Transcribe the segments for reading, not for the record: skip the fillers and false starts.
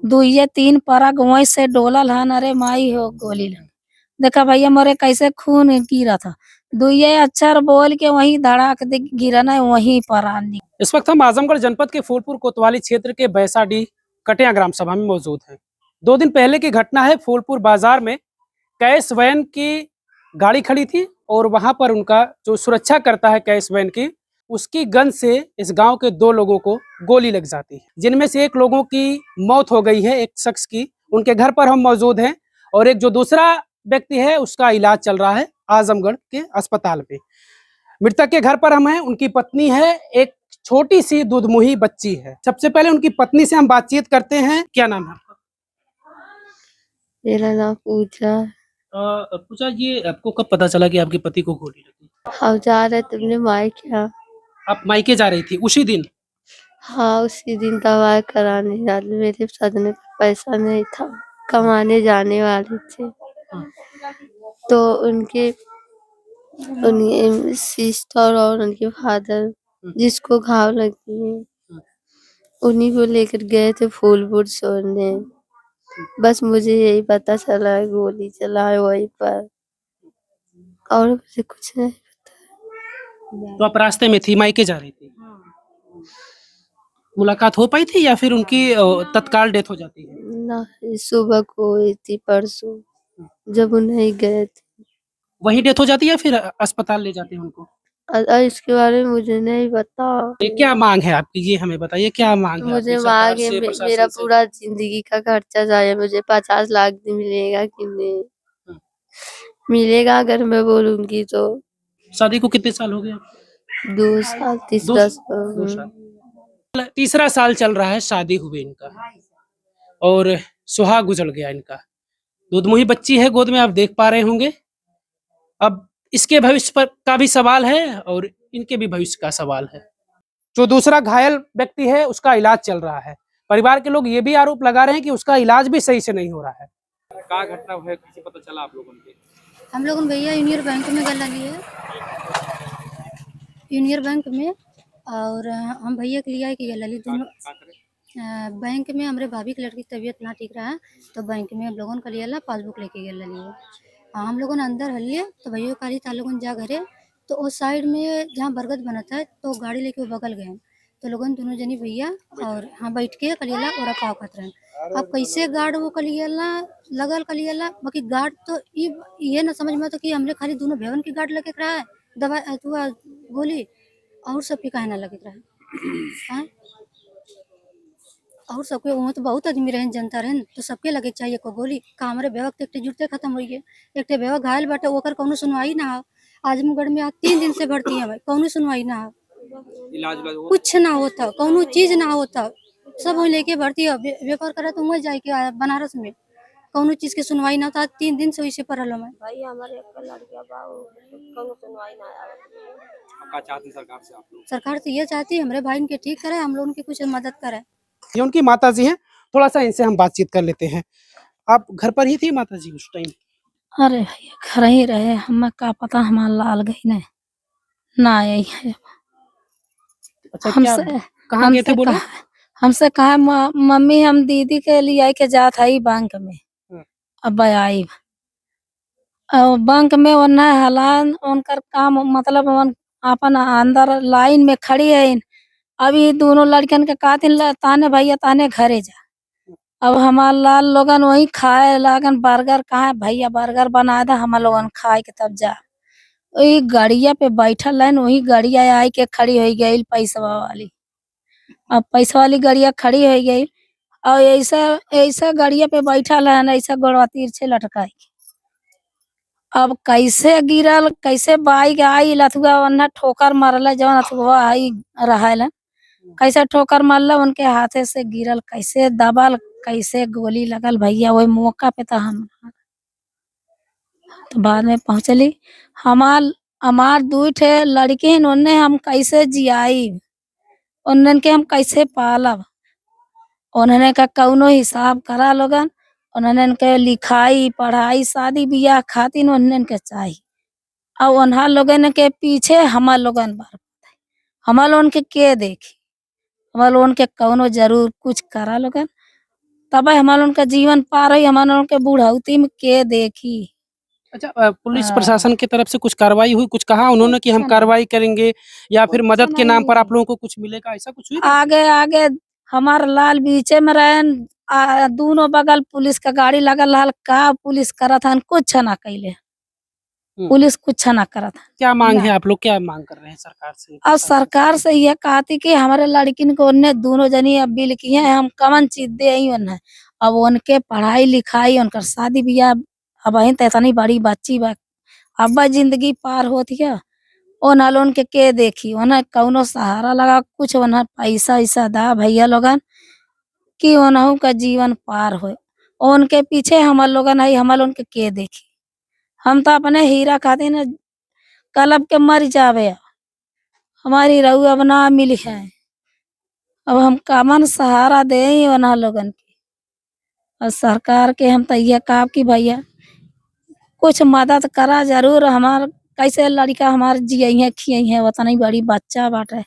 दुइये तीन परग वहीं से डोलल हन। अरे माई हो गोली लगी। देखा भैया मोरे कैसे खून गिरा था। दुइये अक्षर बोल के वहीं धड़ाक दे गिरा ना वहीं पर आनी। इस वक्त हम आजमगढ़ जनपद के फूलपुर कोतवाली क्षेत्र के बैसाडीह कटिया ग्राम सभा में मौजूद हैं। 2 दिन पहले की घटना है। फूलपुर बाजार में कैश वैन की गाड़ी खड़ी थी और वहां पर उनका जो सुरक्षा करता है कैश वैन की, उसकी गन से इस गांव के 2 लोगों को गोली लग जाती है, जिनमें से एक लोगों की मौत हो गई है, एक शख्स की। उनके घर पर हम मौजूद हैं और एक जो दूसरा व्यक्ति है उसका इलाज चल रहा है आजमगढ़ के अस्पताल में। मृतक के घर पर हम हैं। उनकी पत्नी है, एक छोटी सी दुधमुही बच्ची है। सबसे पहले उनकी पत्नी से हम बातचीत करते हैं। क्या नाम है आपका? मेरा नाम पूजा। पूजा, ये आपको कब पता चला कि आपके पति को गोली लगी? हम जा रहे तुमने मायके यहाँ। आप मायके जा रही थी उसी दिन? हाँ, उसी दिन दवाई कराने जाने, मेरे सदने का पैसा नहीं था, कमाने जाने वाले थे। हाँ। तो उनके सिस्टर और उनके फादर जिसको घाव लगी है, उन्हीं को लेकर गए थे फूलपुर छोड़ने। बस मुझे यही पता चला है गोली चला है वहीं पर, और मुझे कुछ नहीं। तो आप रास्ते में थी, मायके जा रही थी? मुलाकात हो पाई थी या फिर उनकी तत्काल डेथ हो जाती है? ना, सुबह को हुई थी, परसों जब उन्हें गए थे। वहीं डेथ हो जाती है या फिर अस्पताल ले जाते हैं उनको? इसके बारे में मुझे नहीं पता। ये क्या मांग है आपकी, ये हमें बताइए, क्या मांग है मुझे आपकी सरकार मांग है, से, मेरा प्रशासन से? पूरा जिंदगी का खर्चा जाए, मुझे 50 लाख भी मिलेगा कि नहीं? मिलेगा अगर मैं बोलूंगी तो। शादी को कितने साल हो गए? 2 साल, तीसरा 2 साल, तीसरा साल चल रहा है शादी हुए इनका, और सुहाग गुजर गया इनका। दुधमुही बच्ची है गोद में, आप देख पा रहे होंगे। अब इसके भविष्य पर का भी सवाल है और इनके भी भविष्य का सवाल है। जो दूसरा घायल व्यक्ति है उसका इलाज चल रहा है। परिवार के लोग ये भी आरोप लगा रहे हैं कि उसका इलाज भी सही से नहीं हो रहा है। क्या घटना हुआ है, किसी पता चला आप लोगों को? हम लोग भैया यूनियन बैंक में गल लिए, यूनियन बैंक में, और हम भैया के लिए आए कि ललित दोनों बैंक में हमारे भाभी की लड़की की तबीयत ना ठीक रहा, तो बैंक में हम लोगों का लिया पासबुक लेके गए लिए। हम लोगों ने अंदर हल लिए तो भैया काली था लोगों जा घरे, तो उस साइड में जहाँ बरगद बना था तो गाड़ी लेके वो बगल गए, तो लोगों दोनों जनी भैया और हाँ बैठ के कलियाला और पाव खात रहे। अब कैसे गार्ड वो कलियाला लगल कलियाला, बाकी गार्ड तो ये ना समझ में तो कि हमने खाली दोनों भेवन की गार्ड लगे रहा है दवा गोली, और सबके कहना लगे रहा है। और सबके वहाँ तो बहुत आदमी रहन, जनता रहन, तो सबके लगे चाहिए को गोली का। हमारे बेवक एक जुड़ते खत्म हो गए, एक बेवक घायल बाटे, ओकर कौनो सुनवाई ना हो। आजमगढ़ में आज 3 दिन से भर्ती है, कौनो सुनवाई ना हो, कुछ ना होता, कौनो चीज ना होता, सब वही लेके भर्ती है। व्यापार करा तो वही जाए के बनारस में, कौनो चीज की सुनवाई ना था। 3 दिन से वैसे पढ़ल मैं भाई, हमारे लड़कियां कौनो सुनवाई ना आवे। चाहती सरकार से आप लोग? सरकार तो ये चाहती है हमारे भाई के ठीक करे, हम लोगों की कुछ मदद करे। ये उनकी माता जी हैं, थोड़ा सा इनसे हम बातचीत कर लेते हैं। आप घर पर ही थी माता जी उस टाइम? अरे भैया घर ही रहे, हमें का पता हमारा लाल गई नहीं ना यही है। अच्छा, क्या हमसे कहाँ गए थे बोले? हमसे कहा मम्मी हम दीदी के लिए आई के जात है बैंक में। अब आई बैंक में ओना हलान उनकर काम, मतलब अपन अंदर लाइन में खड़ी है। अभी दोनों लड़कन के कातिल ताने भैया ताने घरे जा। अब हमार लाल लोगन वही खाए लागन, बर्गर कहाँ भैया बर्गर बना दे, हम लोगन खाए के तब जा। वही गाड़िया पे बैठल है, वही गाड़िया आई के खड़ी हो गई पैसा वाली। अब पैसा वाली गाड़िया खड़ी हो गई और ऐसा ऐसा गाड़िया पे बैठल है, ऐसा गोड़वा तिरछे लटकाई। अब कैसे गिरल, कैसे बाइक आई लथुआ वन्ना ठोकर मारल, जवन अथुआ आई रहल कैसे ठोकर मारल, उनके हाथे से गिरल, कैसे दबल, कैसे गोली लगल भैया। वही मौका पे था हम, तो बाद में पहुंचली। हमार 2 ठे लड़की उन्हें हम कैसे जियाई, उन्हन के हम कैसे पालब। उन्होंने का कौनो हिसाब करा लोगन, उन्होंने के लिखाई पढ़ाई शादी ब्याह खातिर उन्होंने के चाहिए। और उन्हा लोगन के पीछे हमार लोगन बर्बाद, हमार लोगन के देखी, हमार लोगन के कौनो जरूर कुछ करा लोगन। तब हमारे उनका जीवन पार है, हमारे उनके बुढ़ाउती में के देखी। अच्छा पुलिस हाँ। प्रशासन की तरफ से कुछ कार्रवाई हुई, कुछ कहा उन्होंने कि हम कुछ कार्रवाई करेंगे या फिर कुछ मदद के नाम पर नहीं। आप लोगों को कुछ मिलेगा, ऐसा कुछ हुई बात? आगे आगे हमार लाल बीचे में रहन, दोनों बगल पुलिस का गाड़ी लगल रहल, का पुलिस करत हन, कुछ ना कैले। हम्म। पुलिस कुछ ना करत हन। क्या मांग ना। है, आप लोग क्या मांग कर रहे हैं सरकार से? अब सरकार से ये कहती कि हमारे लड़किन को उनने दोनों जनी अब बिल किए हैं, हम कवन चीज दे ही उन्हें। अब उनके पढ़ाई लिखाई, उनकर शादी ब्याह, अब अहिन तो इतनी बड़ी बच्ची बा, अब जिंदगी पार होती है। ओ नाल उनके के देखी, उन्हें कौनो सहारा लगा, कुछ उन्हें पैसा ऐसा दा भैया लोगन कि उनहु का जीवन पार हो। उनके पीछे हमार लोगन है, हमार उनके के देखी। हम तो अपने हीरा खातिर न कलब के मर जावे, हमारी रहू अब ना मिली है। अब हम कमन सहारा दे उन्हा लोगन के। और सरकार के हम तो ये कहा कि भैया कुछ मदद करा जरूर, हमार कैसे लड़का हमार जियई खियई है, उतनी बड़ी बच्चा बाटे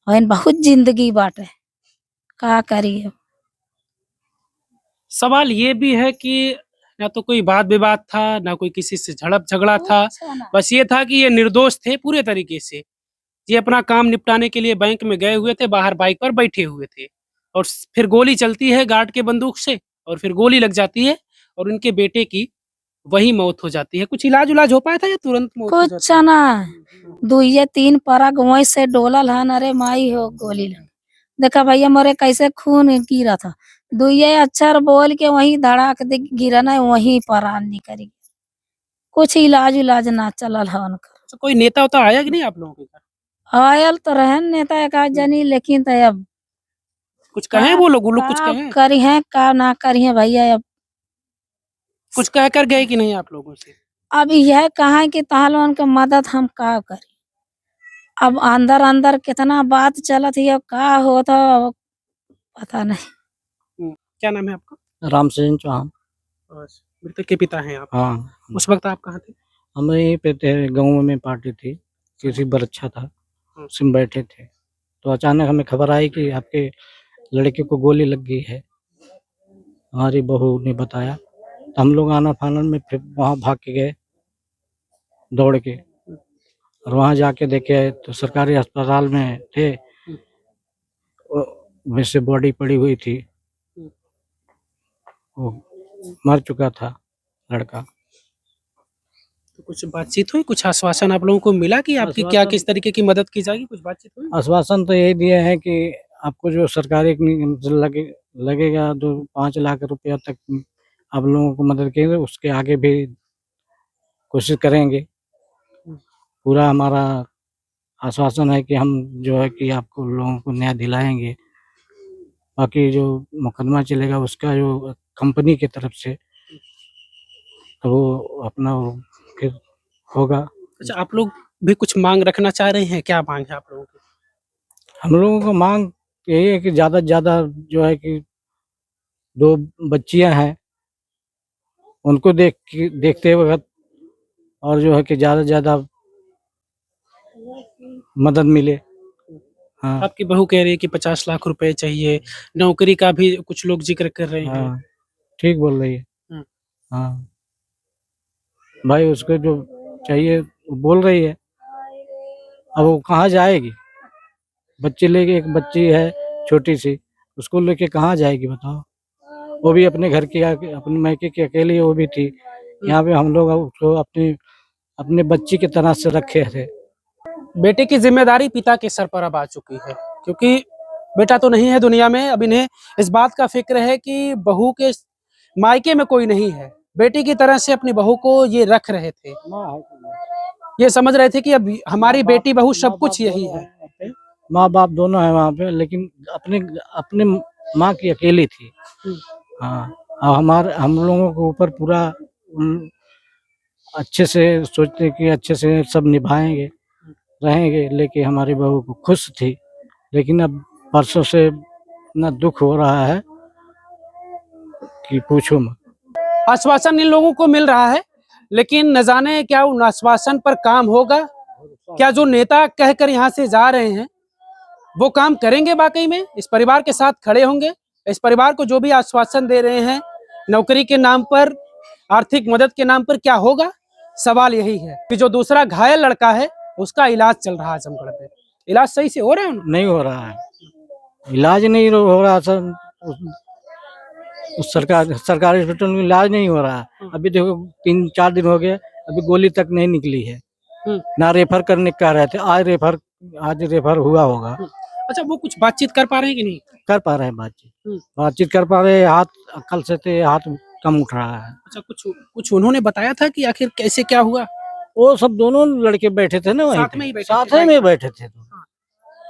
और बहुत जिंदगी बाटे, का करिए। सवाल ये भी है कि ना तो कोई वाद विवाद था, ना कोई किसी से झड़प झगड़ा था, बस ये था कि ये निर्दोष थे पूरे तरीके से। ये अपना काम निपटाने के लिए बैंक में गए हुए थे, बाहर बाइक पर बैठे हुए थे और फिर गोली चलती है गार्ड के बंदूक से और फिर गोली लग जाती है और उनके बेटे की वही मौत हो जाती है। कुछ इलाज उलाज हो पाया था या तुरंत मौत हो कुछ जाती है? ना, दुइये तीन परग वहीं से डोलल हन, अरे माई हो गोली लग। देखा भैया मोरे कैसे खून गिरा था, दुइये अक्षर बोल के वहीं धड़ाक दे गिरा ना, वहीं पर निकली। कुछ इलाज उलाज ना चलल है उनका। अच्छा, कोई नेता उता आया कि नहीं आप लोगों के घर? आयल तो रहन नेता एक आध जनी, लेकिन तो अब कुछ का कहें वो लोग कुछ का कहें? करी है का ना करी है भैया। अब कुछ कह कर गए कि नहीं आप लोगों से? अब यह कहा कि तहाल उनके मदद हम का करी। अब अंदर अंदर कितना बात चलत है, अब का होता अब पता नहीं। क्या नाम है आपका? रामचंद्र चौहान। और मृतक के पिता हैं आप? हाँ, उस वक्त आप कहाँ थे? हम यहीं पे थे, गाँव में पार्टी थी, किसी बरच्छा था, उसमें बैठे थे। तो अचानक हमें खबर आई कि आपके लड़के को गोली लग गई है। हमारी बहू ने बताया, तो हम लोग आना फानन में फिर वहाँ भाग के गए दौड़ के, और वहाँ जाके देखे तो सरकारी अस्पताल में थे, वैसे बॉडी पड़ी हुई थी, वो मर चुका था लड़का। तो कुछ बातचीत हुई, कुछ आश्वासन आप लोगों को मिला कि आपकी क्या किस तरीके की मदद की जाएगी, कुछ बातचीत हुई? आश्वासन तो यही दिए हैं कि आपको जो सरकारी लगेगा 5 लाख रुपया तक आप लोगों को मदद करेंगे, उसके आगे भी कोशिश करेंगे। पूरा हमारा आश्वासन है कि हम जो है कि आपको लोगों को न्याय दिलाएंगे। बाकी जो मुकदमा चलेगा उसका जो कंपनी की तरफ से, तो वो अपना वो फिर होगा। अच्छा, आप लोग भी कुछ मांग रखना चाह रहे हैं, क्या मांग है आप लोगों की? हम लोगों को मांग यही है कि ज़्यादा से ज़्यादा जो है कि 2 बच्चियां हैं, उनको देखते वक़्त और जो है कि ज़्यादा से ज़्यादा मदद मिले। हाँ, आपकी बहू कह रही है कि 50 लाख रुपए चाहिए, नौकरी का भी कुछ लोग जिक्र कर रहे हैं। हाँ, ठीक बोल रही है। हम्म। हाँ, भाई उसको जो चाहिए वो बोल रही है, अब वो कहाँ जाएगी? बच्चे लेके, एक बच्ची है छोटी सी, उसको लेके कहाँ जाएगी बताओ? वो भी अपने घर की अपने मायके की अकेली वो भी थी। यहाँ पे हम लोग उसको अपने बच्ची की तरह से रखे थे। बेटे की जिम्मेदारी पिता के सर पर अब आ चुकी है, क्योंकि बेटा तो नहीं है दुनिया में। अब इन्हें इस बात का फिक्र है कि बहू के मायके में कोई नहीं है। बेटी की तरह से अपनी बहू को ये रख रहे थे, ये समझ रहे थे कि अब हमारी बेटी बहू सब कुछ यही है। माँ बाप दोनों है वहाँ पे, लेकिन अपने अपने माँ की अकेली थी। हाँ, और हम लोगों के ऊपर पूरा अच्छे से सोचते कि अच्छे से सब निभाएंगे, रहेंगे, लेकिन हमारी बहू को खुश थी। लेकिन अब परसों से इतना दुख हो रहा है कि पूछो मत। आश्वासन इन लोगों को मिल रहा है, लेकिन न जाने क्या उन आश्वासन पर काम होगा, क्या जो नेता कहकर यहाँ से जा रहे हैं वो काम करेंगे वाकई में, इस परिवार के साथ खड़े होंगे। इस परिवार को जो भी आश्वासन दे रहे हैं नौकरी के नाम पर, आर्थिक मदद के नाम पर, क्या होगा? सवाल यही है कि जो दूसरा घायल लड़का है उसका इलाज चल रहा है आजमगढ़ में। इलाज सही से हो रहा है उनका? नहीं हो रहा है, इलाज नहीं हो रहा सर। उस सरकारी हॉस्पिटल में इलाज नहीं हो रहा है। अभी देखो 3-4 दिन हो गए, अभी गोली तक नहीं निकली है। ना रेफर करने कह रहे थे, आज रेफर हुआ होगा। अच्छा, वो कुछ बातचीत कर पा रहे हैं कि नहीं? कर पा रहे हैं बातचीत कर पा रहे हैं। हाथ कल से थे, हाथ कम उठ रहा है। अच्छा, कुछ उन्होंने बताया था कि आखिर कैसे क्या हुआ? वो सब दोनों लड़के बैठे थे ना वहीं साथ में ही पे, बैठे साथ थे, में बैठे थे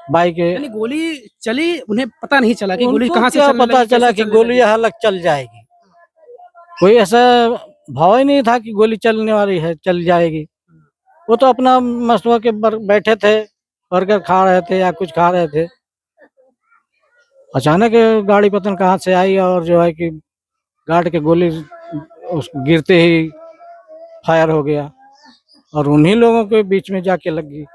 बाइक। यानी गोली चली, उन्हें पता नहीं चला कि गोली उनको कहाँ से क्या चलने पता लगी, चला कैसे कि चलने गोली लगी? यहाँ लग चल जाएगी। कोई ऐसा भाव ही नहीं था कि गोली चलने वाली है, चल जाएगी। वो तो अपना मस्त होके बैठे थे, बर्गर खा रहे थे या कुछ खा रहे थे। अचानक गाड़ी पता कहाँ से आई और जो है कि गार्ड के गोली उस गिरते ही फायर हो गया और उन्हीं लोगों के बीच में जाके लग गई।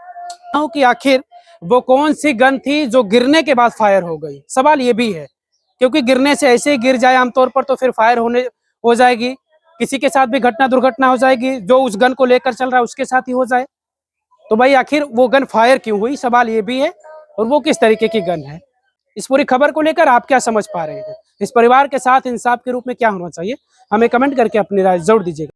कि आखिर वो कौन सी गन थी जो गिरने के बाद फायर हो गई? सवाल ये भी है, क्योंकि गिरने से ऐसे ही गिर जाए आमतौर पर तो फिर फायर हो जाएगी। किसी के साथ भी दुर्घटना हो जाएगी, जो उस गन को लेकर चल रहा है उसके साथ ही हो जाए। तो भाई आखिर वो गन फायर क्यों हुई? सवाल ये भी है, और वो किस तरीके की गन है? इस पूरी खबर को लेकर आप क्या समझ पा रहे हैं? इस परिवार के साथ इंसाफ के रूप में क्या होना चाहिए? हमें कमेंट करके अपनी राय जरूर दीजिएगा।